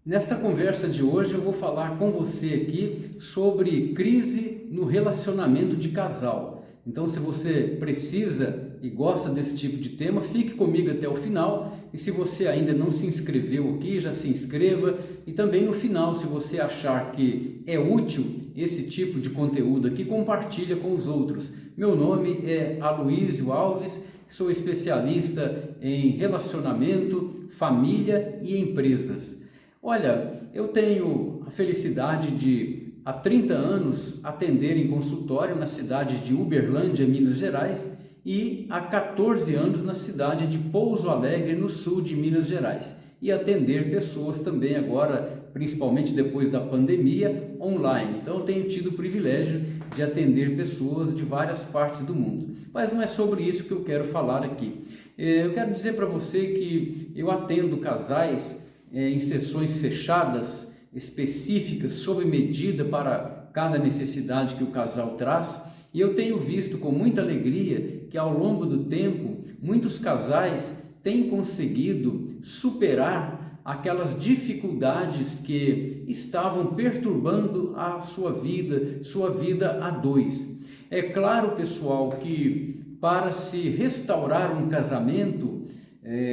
Nesta conversa de hoje eu vou falar com você aqui sobre crise no relacionamento de casal. Então, se você precisa e gosta desse tipo de tema, fique comigo até o final. E se você ainda não se inscreveu aqui, já se inscreva. E também no final, se você achar que é útil esse tipo de conteúdo aqui, compartilha com os outros. Meu nome é Aloísio Alves, sou especialista em relacionamento, família e empresas. Olha, eu tenho a felicidade de, há 30 anos, atender em consultório na cidade de Uberlândia, Minas Gerais, e há 14 anos na cidade de Pouso Alegre, no sul de Minas Gerais, e atender pessoas também agora, principalmente depois da pandemia, online. Então eu tenho tido o privilégio de atender pessoas de várias partes do mundo. Mas não é sobre isso que eu quero falar aqui. Eu quero dizer para você que eu atendo casais em sessões fechadas, específicas, sob medida para cada necessidade que o casal traz, e eu tenho visto com muita alegria que ao longo do tempo, muitos casais têm conseguido superar aquelas dificuldades que estavam perturbando a sua vida a dois. É claro, pessoal, que para se restaurar um casamento,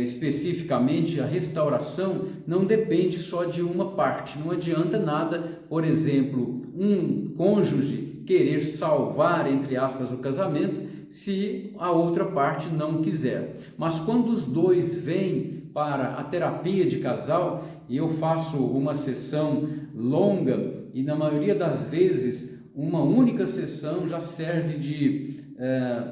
especificamente a restauração, não depende só de uma parte. Não adianta nada, por exemplo, um cônjuge querer salvar, entre aspas, o casamento se a outra parte não quiser. Mas quando os dois vêm para a terapia de casal, e eu faço uma sessão longa e na maioria das vezes uma única sessão já serve de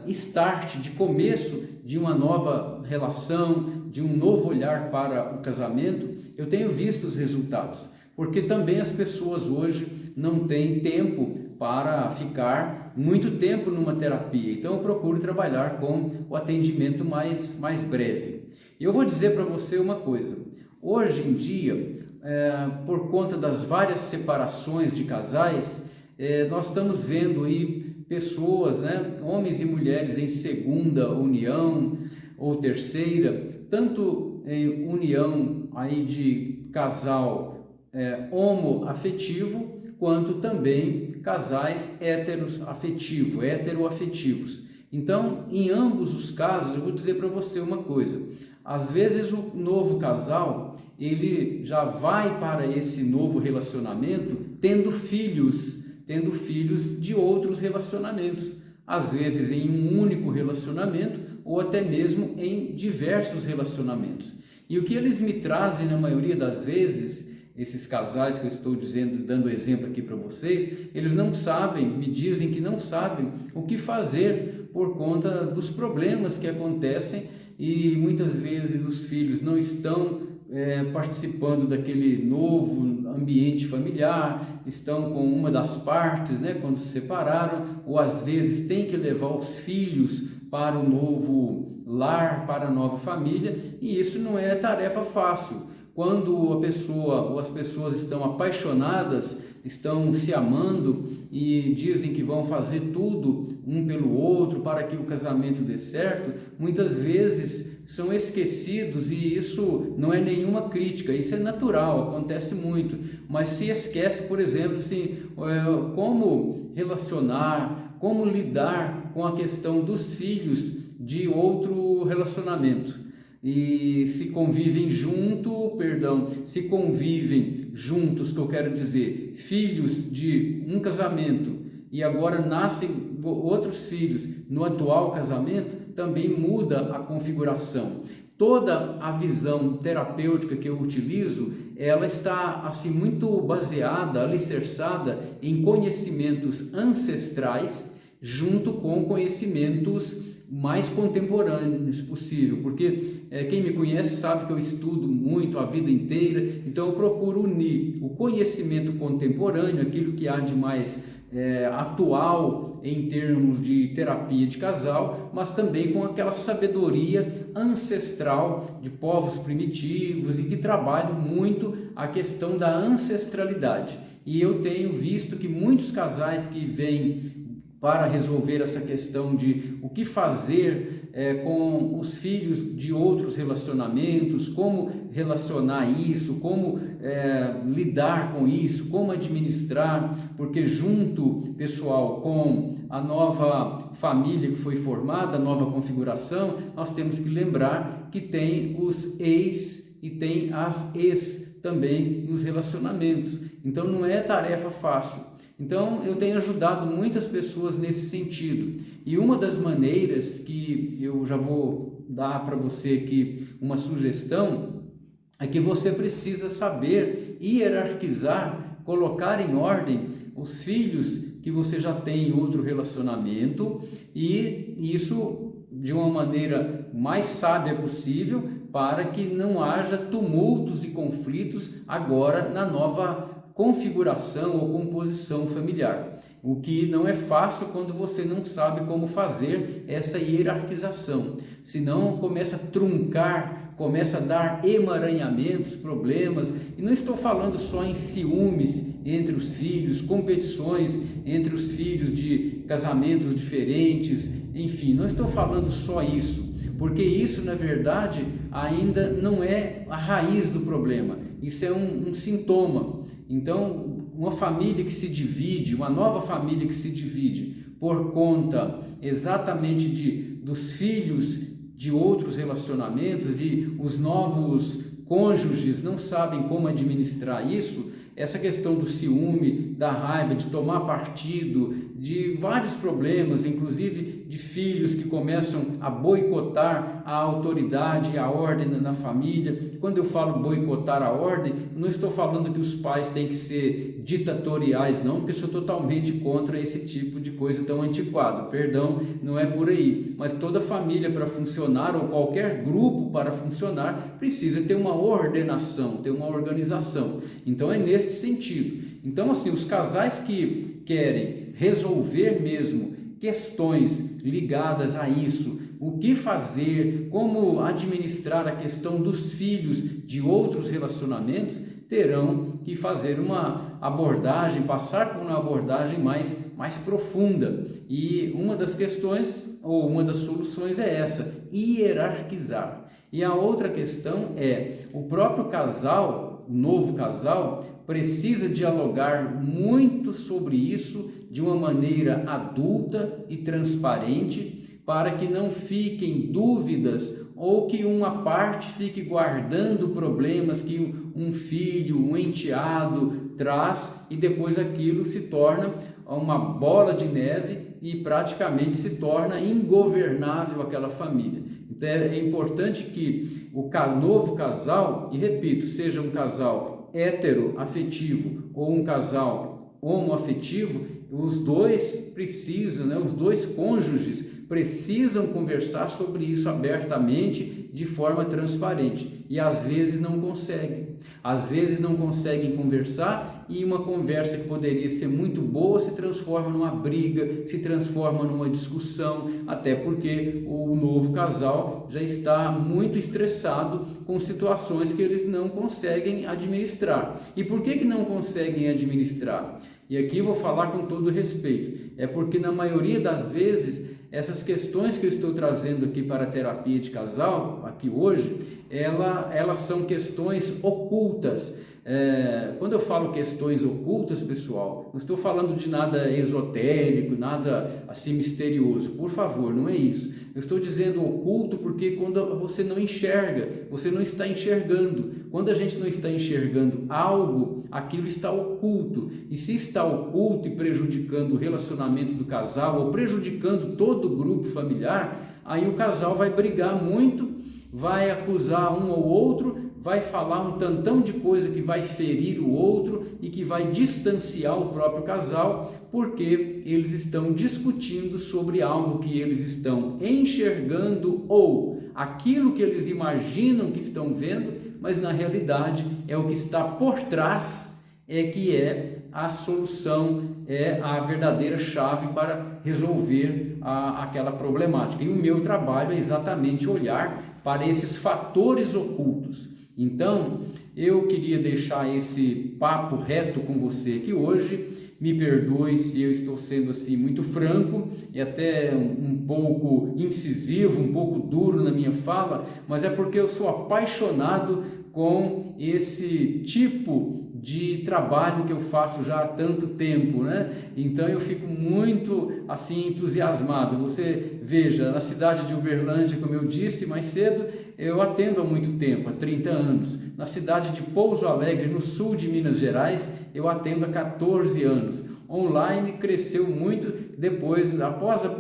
start, de começo de uma nova relação, de um novo olhar para o casamento, eu tenho visto os resultados, porque também as pessoas hoje não têm tempo para ficar muito tempo numa terapia, então eu procuro trabalhar com o atendimento mais breve. E eu vou dizer para você uma coisa, hoje em dia, por conta das várias separações de casais, nós estamos vendo aí pessoas, homens e mulheres em segunda união ou terceira, tanto em união aí de casal homoafetivo, quanto também casais heteroafetivos. Então, em ambos os casos, eu vou dizer para você uma coisa, às vezes o novo casal, ele já vai para esse novo relacionamento tendo filhos de outros relacionamentos, às vezes em um único relacionamento ou até mesmo em diversos relacionamentos. E o que eles me trazem na maioria das vezes, esses casais que eu estou dando exemplo aqui para vocês, eles não sabem, me dizem que não sabem o que fazer por conta dos problemas que acontecem e muitas vezes os filhos não estão participando daquele novo ambiente familiar, estão com uma das partes, quando se separaram, ou às vezes tem que levar os filhos para o novo lar, para a nova família, e isso não é tarefa fácil. Quando a pessoa ou as pessoas estão apaixonadas, estão se amando e dizem que vão fazer tudo um pelo outro para que o casamento dê certo, muitas vezes são esquecidos, e isso não é nenhuma crítica, isso é natural, acontece muito, mas se esquece, por exemplo, assim, como relacionar, como lidar com a questão dos filhos de outro relacionamento. E se convivem juntos, que eu quero dizer, filhos de um casamento, e agora nascem outros filhos no atual casamento, também muda a configuração. Toda a visão terapêutica que eu utilizo, ela está assim muito baseada, alicerçada em conhecimentos ancestrais, junto com conhecimentos mais contemporâneos possível, porque quem me conhece sabe que eu estudo muito a vida inteira, então eu procuro unir o conhecimento contemporâneo, aquilo que há de mais atual em termos de terapia de casal, mas também com aquela sabedoria ancestral de povos primitivos e que trabalham muito a questão da ancestralidade. E eu tenho visto que muitos casais que vêm para resolver essa questão de o que fazer com os filhos de outros relacionamentos, como relacionar isso, como lidar com isso, como administrar, porque junto, pessoal, com a nova família que foi formada, a nova configuração, nós temos que lembrar que tem os ex e tem as ex também nos relacionamentos. Então não é tarefa fácil. Então eu tenho ajudado muitas pessoas nesse sentido. E uma das maneiras que eu já vou dar para você aqui uma sugestão é que você precisa saber hierarquizar, colocar em ordem os filhos que você já tem em outro relacionamento, e isso de uma maneira mais sábia possível, para que não haja tumultos e conflitos agora na nova configuração ou composição familiar. O que não é fácil quando você não sabe como fazer essa hierarquização. Senão começa a truncar, começa a dar emaranhamentos, problemas. E não estou falando só em ciúmes entre os filhos, competições entre os filhos de casamentos diferentes, enfim, não estou falando só isso. Porque isso, na verdade, ainda não é a raiz do problema, isso é um sintoma. Então, uma família que se divide, uma nova família que se divide por conta exatamente dos filhos de outros relacionamentos, de os novos cônjuges não sabem como administrar isso, essa questão do ciúme, da raiva, de tomar partido, de vários problemas, inclusive de filhos que começam a boicotar a autoridade e a ordem na família. Quando eu falo boicotar a ordem, não estou falando que os pais têm que ser ditatoriais, não, porque eu sou totalmente contra esse tipo de coisa tão antiquado, perdão, não é por aí. Mas toda família para funcionar, ou qualquer grupo para funcionar, precisa ter uma ordenação, ter uma organização. Então é nesse sentido. Então, assim, os casais que querem resolver mesmo questões ligadas a isso, o que fazer, como administrar a questão dos filhos de outros relacionamentos, terão que fazer uma abordagem, passar por uma abordagem mais profunda. E uma das questões, ou uma das soluções é essa, hierarquizar. E a outra questão é, o próprio casal, o novo casal, precisa dialogar muito sobre isso de uma maneira adulta e transparente, para que não fiquem dúvidas ou que uma parte fique guardando problemas que um filho, um enteado traz, e depois aquilo se torna uma bola de neve e praticamente se torna ingovernável aquela família. Então é importante que o novo casal, e repito, seja um casal heteroafetivo ou um casal homoafetivo, os dois precisam, os dois cônjuges precisam conversar sobre isso abertamente, de forma transparente, e às vezes não conseguem. Às vezes não conseguem conversar, e uma conversa que poderia ser muito boa se transforma numa briga, se transforma numa discussão, até porque o novo casal já está muito estressado com situações que eles não conseguem administrar. E por que não conseguem administrar? E aqui eu vou falar com todo respeito, é porque na maioria das vezes essas questões que eu estou trazendo aqui para a terapia de casal, aqui hoje, elas são questões ocultas. Quando eu falo questões ocultas, pessoal, não estou falando de nada esotérico, nada assim misterioso, por favor, não é isso. Eu estou dizendo oculto porque quando você não enxerga, você não está enxergando. Quando a gente não está enxergando algo, aquilo está oculto. E se está oculto e prejudicando o relacionamento do casal, ou prejudicando todo o grupo familiar, aí o casal vai brigar muito, vai acusar um ou outro, vai falar um tantão de coisa que vai ferir o outro e que vai distanciar o próprio casal, porque eles estão discutindo sobre algo que eles estão enxergando, ou aquilo que eles imaginam que estão vendo, mas na realidade é o que está por trás, que é a solução, é a verdadeira chave para resolver aquela problemática. E o meu trabalho é exatamente olhar para esses fatores ocultos. Então, eu queria deixar esse papo reto com você aqui hoje. Me perdoe se eu estou sendo assim muito franco e até um pouco incisivo, um pouco duro na minha fala, mas é porque eu sou apaixonado com esse tipo de trabalho que eu faço já há tanto tempo, né? Então eu fico muito assim entusiasmado. Você veja, na cidade de Uberlândia, como eu disse mais cedo, eu atendo há muito tempo, há 30 anos. Na cidade de Pouso Alegre, no sul de Minas Gerais, eu atendo há 14 anos. Online cresceu muito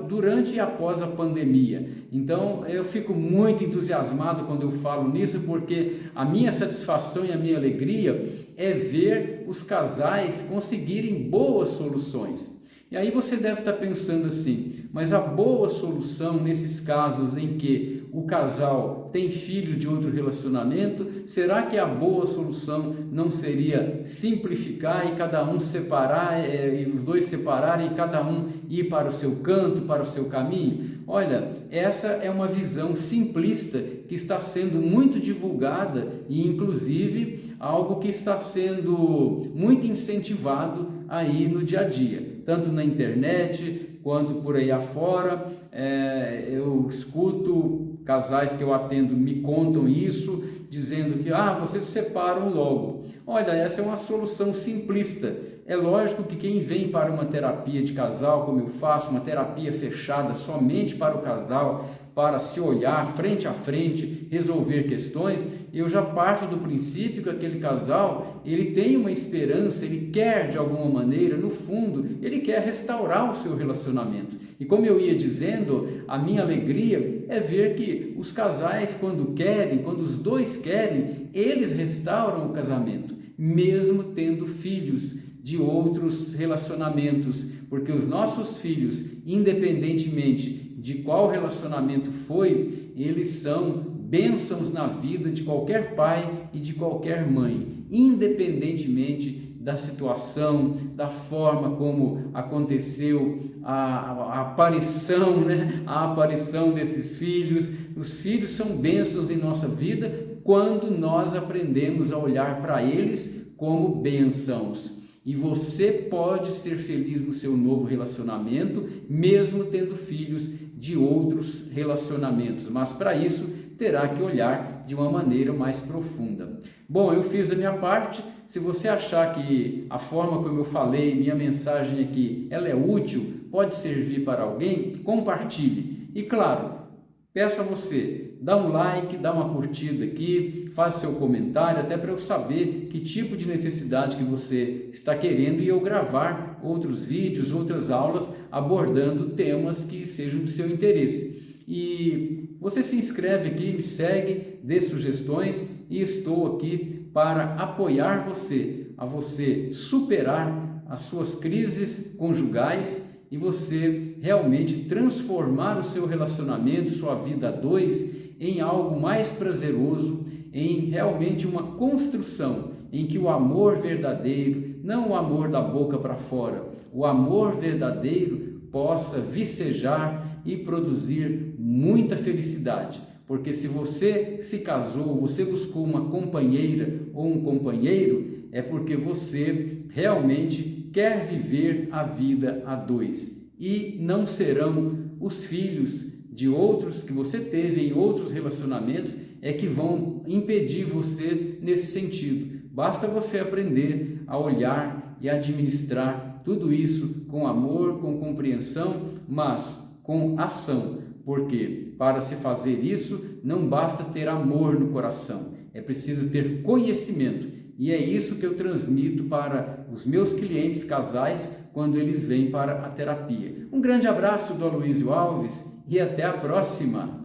durante e após a pandemia. Então eu fico muito entusiasmado quando eu falo nisso, porque a minha satisfação e a minha alegria é ver os casais conseguirem boas soluções. E aí você deve estar pensando assim, mas a boa solução nesses casos em que o casal tem filhos de outro relacionamento, será que a boa solução não seria simplificar e cada um separar, e os dois separarem e cada um ir para o seu canto, para o seu caminho? Olha, essa é uma visão simplista que está sendo muito divulgada e inclusive algo que está sendo muito incentivado aí no dia a dia, tanto na internet quanto por aí afora. Eu escuto casais que eu atendo me contam isso, dizendo que vocês se separam logo. Olha, essa é uma solução simplista. É lógico que quem vem para uma terapia de casal, como eu faço, uma terapia fechada somente para o casal, para se olhar frente a frente, resolver questões, eu já parto do princípio que aquele casal, ele tem uma esperança, ele quer de alguma maneira, no fundo, ele quer restaurar o seu relacionamento. E como eu ia dizendo, a minha alegria é ver que os casais, quando os dois querem, eles restauram o casamento, mesmo tendo filhos de outros relacionamentos, porque os nossos filhos, independentemente de qual relacionamento foi, eles são bênçãos na vida de qualquer pai e de qualquer mãe, independentemente da situação, da forma como aconteceu a aparição, né? A aparição desses filhos. Os filhos são bênçãos em nossa vida quando nós aprendemos a olhar para eles como bênçãos. E você pode ser feliz no seu novo relacionamento, mesmo tendo filhos de outros relacionamentos, mas para isso terá que olhar de uma maneira mais profunda. Bom, eu fiz a minha parte. Se você achar que a forma como eu falei, minha mensagem aqui, ela é útil, pode servir para alguém, compartilhe. E claro, peço a você, dá um like, dá uma curtida aqui, faz seu comentário, até para eu saber que tipo de necessidade que você está querendo e eu gravar outros vídeos, outras aulas abordando temas que sejam do seu interesse. E você se inscreve aqui, me segue, dê sugestões e estou aqui para apoiar você, a você superar as suas crises conjugais e você realmente transformar o seu relacionamento, sua vida a dois, em algo mais prazeroso, em realmente uma construção em que o amor verdadeiro, não o amor da boca para fora, o amor verdadeiro possa vicejar e produzir muita felicidade. Porque se você se casou, você buscou uma companheira ou um companheiro, é porque você realmente quer viver a vida a dois. E não serão os filhos de outros que você teve em outros relacionamentos que vão impedir você nesse sentido. Basta você aprender a olhar e administrar tudo isso com amor, com compreensão, mas com ação. Porque para se fazer isso não basta ter amor no coração, é preciso ter conhecimento. E é isso que eu transmito para os meus clientes casais quando eles vêm para a terapia. Um grande abraço do Aloysio Alves e até a próxima!